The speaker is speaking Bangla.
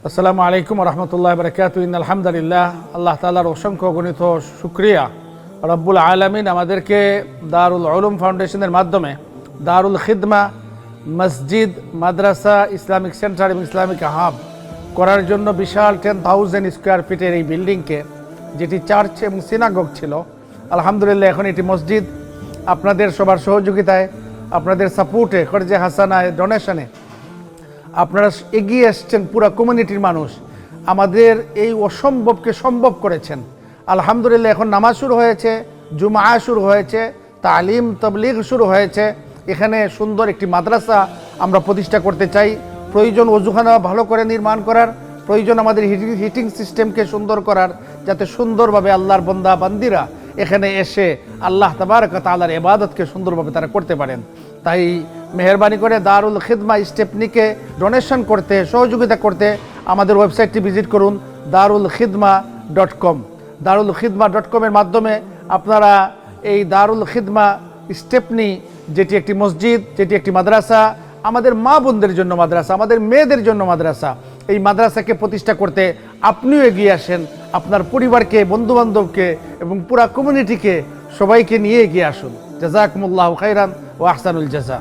আসসালামু আলাইকুম রহমতুল্লাহ বরকাত। আলহামদুলিল্লাহ, আল্লাহ তাআলার অসংখ্য গণিত শুকরিয়া। রব্বুল আলামিন আমাদেরকে দারুল উলুম ফাউন্ডেশনের মাধ্যমে দারুল খিদমা, মসজিদ, মাদ্রাসা, ইসলামিক সেন্টার এবং ইসলামিক হাব করার জন্য বিশাল 10,000 স্কোয়ার ফিটের এই বিল্ডিংকে, যেটি চার্চ এবং সিনাগগ ছিল, আলহামদুলিল্লাহ এখন এটি মসজিদ। আপনাদের সবার সহযোগিতায়, আপনাদের সাপোর্টে, খরচে হাসানায়, ডোনেশনে আপনারা এগিয়ে এসছেন। পুরো কমিউনিটির মানুষ আমাদের এই অসম্ভবকে সম্ভব করেছেন। আলহামদুলিল্লাহ এখন নামাজ শুরু হয়েছে, জুমা শুরু হয়েছে, তালিম তবলিগ শুরু হয়েছে। এখানে সুন্দর একটি মাদ্রাসা আমরা প্রতিষ্ঠা করতে চাই। প্রয়োজন অজুখানা ভালো করে নির্মাণ করার, প্রয়োজন আমাদের হিটিং সিস্টেমকে সুন্দর করার, যাতে সুন্দরভাবে আল্লাহর বান্দা বান্দিরা এখানে এসে আল্লাহ তাবারক ওয়া তাআলার ইবাদতকে সুন্দরভাবে তারা করতে পারেন। তাই মেহরবানি করে দারুল খিদমা স্টেপনিকে ডোনেশন করতে, সহযোগিতা করতে আমাদের ওয়েবসাইটটি ভিজিট করুন darulkhidma.com। darulkhidma.com এর মাধ্যমে আপনারা এই দারুল খিদমা স্টেপনি, যেটি একটি মসজিদ, যেটি একটি মাদ্রাসা, আমাদের মা বোনদের জন্য মাদ্রাসা, আমাদের মেয়েদের জন্য মাদ্রাসা, এই মাদ্রাসাকে প্রতিষ্ঠা করতে আপনিও এগিয়ে আসেন। আপনার পরিবারকে, বন্ধুবান্ধবকে এবং পুরা কমিউনিটিকে, সবাইকে নিয়ে এগিয়ে আসুন। জাযাকুমুল্লাহু খাইরান ওয়া আহসানুল জাযা।